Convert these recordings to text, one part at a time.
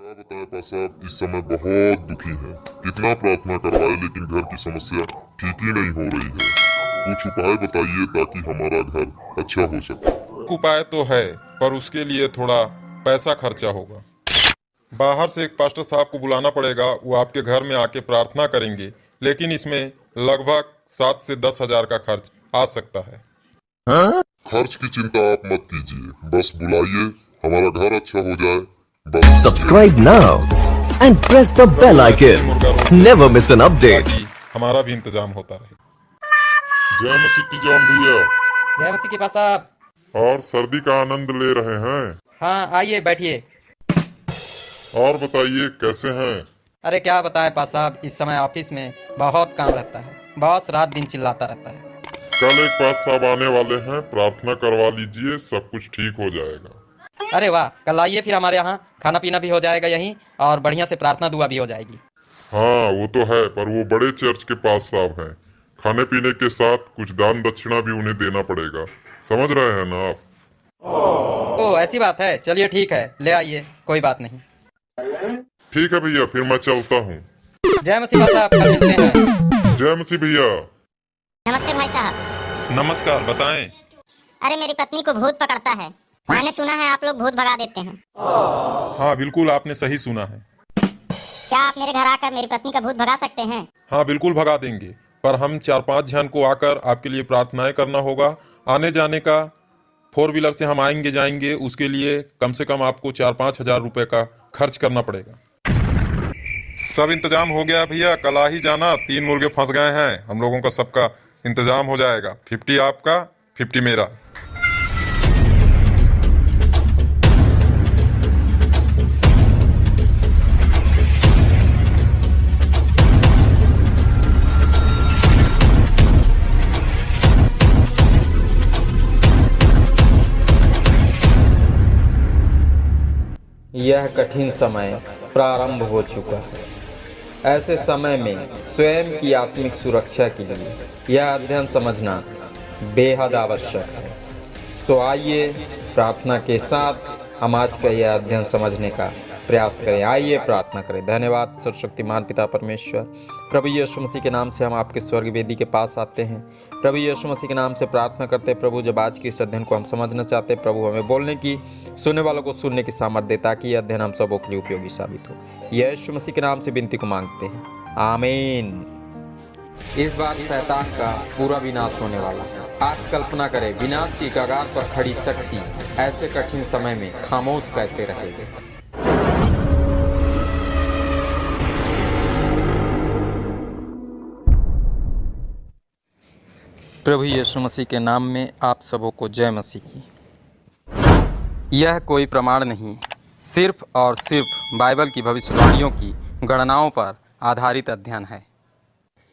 क्या बताएं पास साहब, इस समय बहुत दुखी है। कितना प्रार्थना करवाए लेकिन घर की समस्या ठीक ही नहीं हो रही है। कुछ उपाय बताइए ताकि हमारा घर अच्छा हो सके। उपाय तो है, पर उसके लिए थोड़ा पैसा खर्चा होगा। बाहर से एक पास्टर साहब को बुलाना पड़ेगा, वो आपके घर में आके प्रार्थना करेंगे, लेकिन इसमें लगभग 7 से 10 हजार का खर्च आ सकता है। खर्च की चिंता आप मत कीजिए, बस बुलाइए, हमारा घर अच्छा हो जाए बस। Subscribe now and press the bell icon. Never miss an update. ताकि हमारा भी इंतजाम होता रहे। जय मसीह की जान भैया। जय मसीह के पास साहब। और सर्दी का आनंद ले रहे हैं? हाँ आइए बैठिए। और बताइए कैसे हैं? अरे क्या बताएं पास साहब, इस समय ऑफिस में बहुत काम रहता है, बॉस रात दिन चिल्लाता रहता है। कल एक पास साहब आने वाले हैं, प्रार्थना करवा लीजिए, सब कुछ ठीक हो जाएगा। अरे वाह, कल आइए फिर हमारे यहाँ, खाना पीना भी हो जाएगा यहीं और बढ़िया से प्रार्थना दुआ भी हो जाएगी। हाँ वो तो है, पर वो बड़े चर्च के पास साहब हैं, खाने पीने के साथ कुछ दान दक्षिणा भी उन्हें देना पड़ेगा, समझ रहे हैं ना आप? ओह ऐसी बात है, चलिए ठीक है, ले आइए, कोई बात नहीं। ठीक है भैया, फिर मैं चलता हूँ। जय मसीह पास साहब, कल मिलते हैं। जय मसीह भैया। नमस्ते भाई साहब। नमस्कार, बताएं। अरे मेरी पत्नी को भूत पकड़ता है, मैंने सुना है आप लोग भूत भगा देते हैं। हाँ बिल्कुल, आपने सही सुना है। क्या आप मेरे घर आकर मेरी पत्नी का भूत भगा सकते हैं? हाँ बिल्कुल भगा देंगे, पर हम 4-5 जन को आकर आपके लिए प्रार्थनाएं करना होगा। आने जाने का 4 व्हीलर से हम आएंगे जाएंगे, उसके लिए कम से कम आपको 4-5 हजार रुपए का खर्च करना पड़ेगा। सब इंतजाम हो गया भैया, कल आ ही जाना। 3 मुर्गे फंस गए हैं, हम लोगों का सबका इंतजाम हो जाएगा। 50 आपका, 50 मेरा। यह कठिन समय प्रारंभ हो चुका है। ऐसे समय में स्वयं की आत्मिक सुरक्षा के लिए यह अध्ययन समझना बेहद आवश्यक है। सो आइए प्रार्थना के साथ हम आज का यह अध्ययन समझने का प्रयास करें। आइए प्रार्थना करें। धन्यवाद सर्वशक्तिमान पिता परमेश्वर, प्रभु यीशु मसीह के नाम से हम आपके स्वर्ग वेदी के पास आते हैं। प्रभु यीशु मसीह के नाम से प्रार्थना करते हैं प्रभु, जब आज के इस अध्ययन को हम समझना चाहते हैं प्रभु, हमें बोलने की, सुनने वालों को सुनने की सामर्थ्य दे, ताकि यह अध्ययन हम सबों के लिए उपयोगी साबित हो। यीशु मसीह के नाम से विनती को मांगते हैं, आमीन। इस बार शैतान का पूरा विनाश होने वाला है। आप कल्पना करें, विनाश की कगार पर खड़ी शक्ति ऐसे कठिन समय में खामोश कैसे रहेगी। प्रभु यीशु मसीह के नाम में आप सबों को जय मसीह की। यह कोई प्रमाण नहीं, सिर्फ और सिर्फ बाइबल की भविष्यवाणियों की गणनाओं पर आधारित अध्ययन है।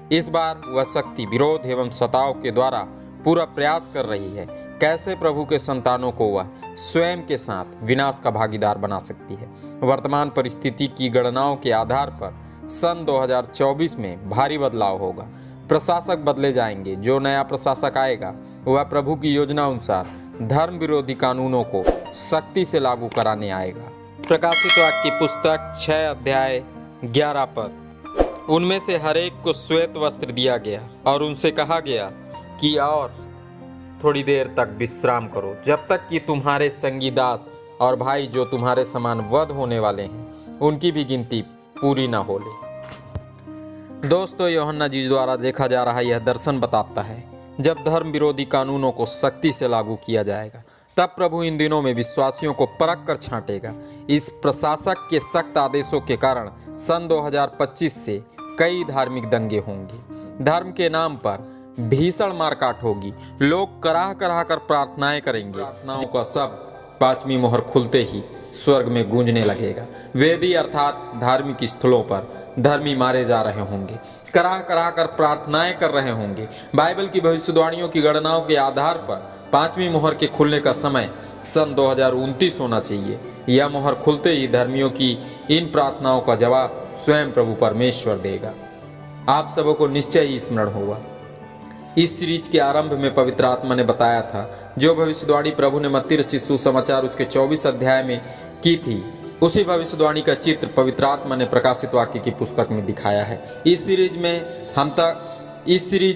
इस बार वह शक्ति विरोध एवं सताव के द्वारा पूरा प्रयास कर रही है, कैसे प्रभु के संतानों को वह स्वयं के साथ विनाश का भागीदार बना सकती है। वर्तमान परिस्थिति की गणनाओं के आधार पर सन 2024 में भारी बदलाव होगा। प्रशासक बदले जाएंगे। जो नया प्रशासक आएगा वह प्रभु की योजना अनुसार धर्म विरोधी कानूनों को सख्ती से लागू कराने आएगा। प्रकाशित वाक्य की पुस्तक 6 अध्याय 11 पद, उनमें से हर एक को श्वेत वस्त्र दिया गया और उनसे कहा गया कि और थोड़ी देर तक विश्राम करो, जब तक कि तुम्हारे संगी दास और भाई जो तुम्हारे समान वध होने वाले हैं उनकी भी गिनती पूरी ना हो ले। दोस्तों, यूहन्ना जी द्वारा देखा जा रहा यह दर्शन बताता है, जब धर्म विरोधी कानूनों को सख्ती से लागू किया जाएगा तब प्रभु इन दिनों में विश्वासियों को परख कर छांटेगा। इस प्रशासक के सख्त आदेशों के कारण सन 2025 से कई धार्मिक दंगे होंगे। धर्म के नाम पर भीषण मारकाट होगी। लोग कराह कराह कर प्रार्थनाएं करेंगे। प्रार्थनाओं का शब्द 5वीं मोहर खुलते ही स्वर्ग में गूंजने लगेगा। वेदी अर्थात धार्मिक स्थलों पर धर्मी मारे जा रहे होंगे, कराह कराह कर प्रार्थनाएं कर रहे होंगे। बाइबल की भविष्यवाणियों की गणनाओं के आधार पर 5वीं मोहर के खुलने का समय सन 2029 होना चाहिए। यह मोहर खुलते ही धर्मियों की इन प्रार्थनाओं का जवाब स्वयं प्रभु परमेश्वर देगा। आप सबों को निश्चय ही स्मरण होगा, इस सीरीज के आरंभ में पवित्र आत्मा ने बताया था, जो भविष्यवाणी प्रभु ने मत्ती रचित सुसमाचार उसके 24 अध्याय में की थी, उसी भविष्यवाणी का चित्र पवित्र आत्मा ने प्रकाशित वाक्य की पुस्तक में दिखाया है। इस सीरीज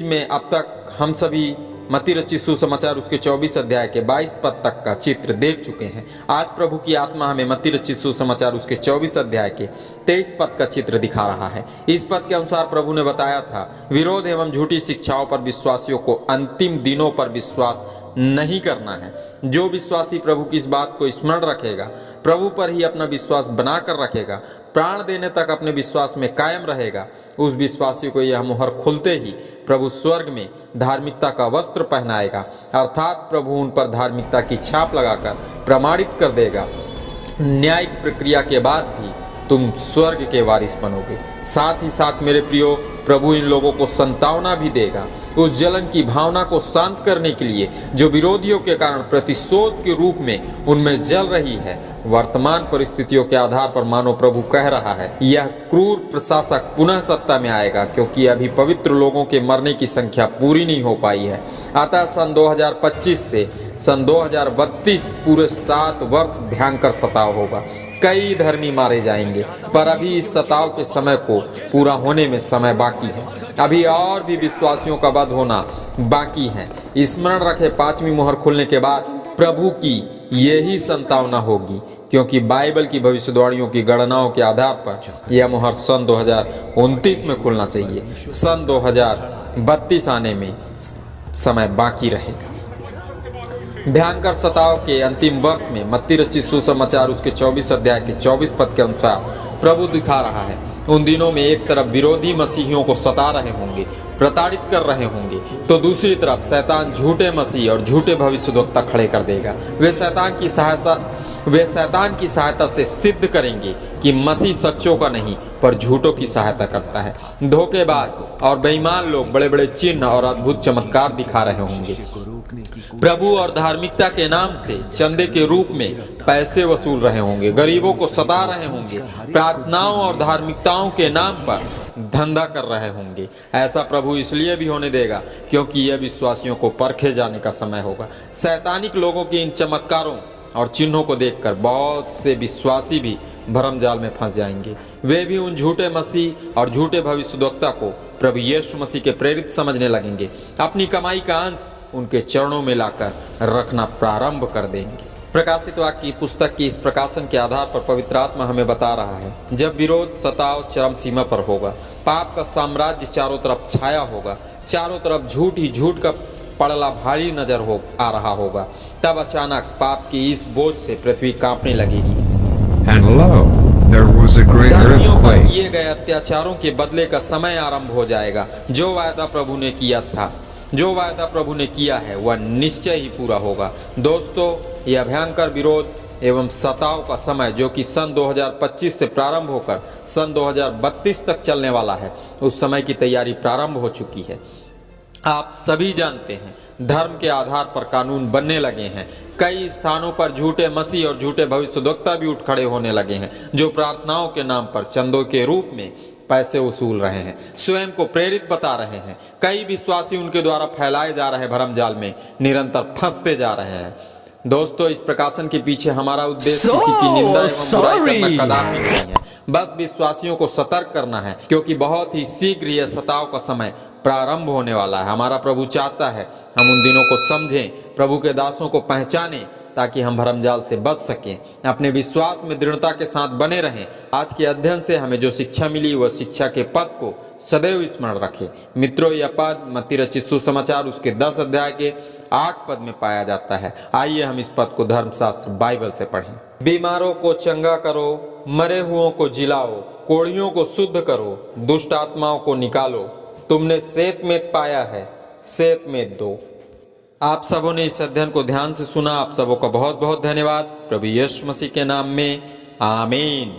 में अब तक हम सभी मत्ती रचित सुसमाचार उसके 24 अध्याय के 22 पद तक का चित्र देख चुके हैं। आज प्रभु की आत्मा हमें मत्ती रचित सुसमाचार उसके 24 अध्याय के 23 पद का चित्र दिखा रहा है। इस पद के अनुसार प्रभु ने बताया था, विरोध एवं झूठी शिक्षाओं पर विश्वासियों को अंतिम दिनों पर विश्वास नहीं करना है। जो विश्वासी प्रभु की इस बात को स्मरण रखेगा, प्रभु पर ही अपना विश्वास बनाकर रखेगा, प्राण देने तक अपने विश्वास में कायम रहेगा, उस विश्वासी को यह मुहर खुलते ही प्रभु स्वर्ग में धार्मिकता का वस्त्र पहनाएगा, अर्थात प्रभु उन पर धार्मिकता की छाप लगाकर प्रमाणित कर देगा। न्यायिक प्रक्रिया के बाद भी तुम स्वर्ग के वारिस बनोगे। साथ ही साथ मेरे प्रियो, प्रभु इन लोगों को संतावना भी देगा, उस जलन की भावना को शांत करने के लिए जो विरोधियों के कारण प्रतिशोध के रूप में उनमें जल रही है। वर्तमान परिस्थितियों के आधार पर मानो प्रभु कह रहा है, यह क्रूर प्रशासक पुनः सत्ता में आएगा, क्योंकि अभी पवित्र लोगों के मरने की संख्या पूरी नहीं हो पाई है। अतः सन 2025 से सन 2032 पूरे 7 वर्ष भयंकर सताव होगा। कई धर्मी मारे जाएंगे, पर अभी इस सताव के समय को पूरा होने में समय बाकी है। अभी और भी विश्वासियों का वध होना बाकी है। स्मरण रखे, 5वीं मोहर खुलने के बाद प्रभु की यही संतावना होगी, क्योंकि बाइबल की भविष्यवाणियों की गणनाओं के आधार पर यह मोहर सन 2029 में खुलना चाहिए। सन 2032 आने में समय बाकी रहेगा। भयंकर सताव के अंतिम वर्ष में मत्ती रचित सुसमाचार उसके 24 अध्याय के 24 पद के अनुसार प्रभु दिखा रहा है, उन दिनों में एक तरफ विरोधी मसीहियों को सता रहे होंगे, प्रताड़ित कर रहे होंगे, तो दूसरी तरफ शैतान झूठे मसीह और झूठे भविष्यद्वक्ता खड़े कर देगा। वे शैतान की सहायता से सिद्ध करेंगे कि मसीह सच्चों का नहीं पर झूठों की सहायता करता है। धोखेबाज और बेईमान लोग बड़े बड़े चिन्ह और अद्भुत चमत्कार दिखा रहे होंगे। प्रभु और धार्मिकता के नाम से चंदे के रूप में पैसे वसूल रहे होंगे, गरीबों को सता रहे होंगे, प्रार्थनाओं और धार्मिकताओं के नाम पर धंधा कर रहे होंगे। ऐसा प्रभु इसलिए भी होने देगा क्योंकि यह विश्वासियों को परखे जाने का समय होगा। शैतानिक लोगों के इन चमत्कारों और चिन्हों को देखकर बहुत से विश्वासी भी भरम जाल में फंस जाएंगे। वे भी उन झूठे मसीह और झूठे भविष्यद्वक्ता को प्रभु यीशु मसीह के प्रेरित समझने लगेंगे। अपनी कमाई का अंश उनके चरणों में लाकर रखना प्रारंभ कर देंगे। प्रकाशित वाक्य की पुस्तक की इस प्रकाशन के आधार पर पवित्र आत्मा हमें बता रहा है, जब विरोध सताव चरम सीमा पर होगा, पाप का साम्राज्य चारों तरफ छाया होगा, चारों तरफ झूठ ही झूठ का पड़ला भारी नजर आ रहा होगा, तब अचानक पाप की इस बोझ से पृथ्वी कांपने लगेगी। And lo, there was a great धर्मियों पर earthquake. किए गए अत्याचारों के बदले का समय आरंभ हो जाएगा। जो वायदा प्रभु ने किया था, जो वायदा प्रभु ने किया है, वह निश्चय ही पूरा होगा। दोस्तों, यह भयंकर विरोध एवं सताव का समय जो कि सन 2025 से प्रारंभ होकर सन 2032 तक चलने वाला है, उस समय की तैयारी प्रारंभ हो चुकी है। आप सभी जानते हैं, धर्म के आधार पर कानून बनने लगे हैं। कई स्थानों पर झूठे मसीह और झूठे भविष्यद्वक्ता भी उठ खड़े होने लगे हैं, जो प्रार्थनाओं के नाम पर चंदों के रूप में पैसे वसूल रहे हैं, स्वयं को प्रेरित बता रहे हैं। कई विश्वासी उनके द्वारा फैलाए जा रहे भरम जाल में निरंतर फंसते जा रहे हैं। दोस्तों, इस प्रकाशन के पीछे हमारा उद्देश्य किसी की निंदा एवं बुराई करना कदापि नहीं है, बस विश्वासियों को सतर्क करना है, क्योंकि बहुत ही शीघ्र यह सताव का समय प्रारंभ होने वाला है। हमारा प्रभु चाहता है हम उन दिनों को समझें, प्रभु के दासों को पहचानें, ताकि हम भरमजाल से बच सकें, अपने विश्वास में दृढ़ता के साथ बने रहें। आज के अध्ययन से हमें जो शिक्षा मिली, वह शिक्षा के पद को सदैव स्मरण रखें। मित्रों, यह पद मत्ती रचित सुसमाचार उसके 10 अध्याय के 8 पद में पाया जाता है। आइए हम इस पद को धर्मशास्त्र बाइबल से पढ़ें। बीमारों को चंगा करो, मरे हुओं को जिलाओ, कोढ़ियों को शुद्ध करो, दुष्ट आत्माओं को निकालो। तुमने सेतमेत पाया है, सेतमेत दो। आप सबों ने इस अध्ययन को ध्यान से सुना। आप सबों का बहुत बहुत धन्यवाद। प्रभु यीशु मसीह के नाम में आमीन।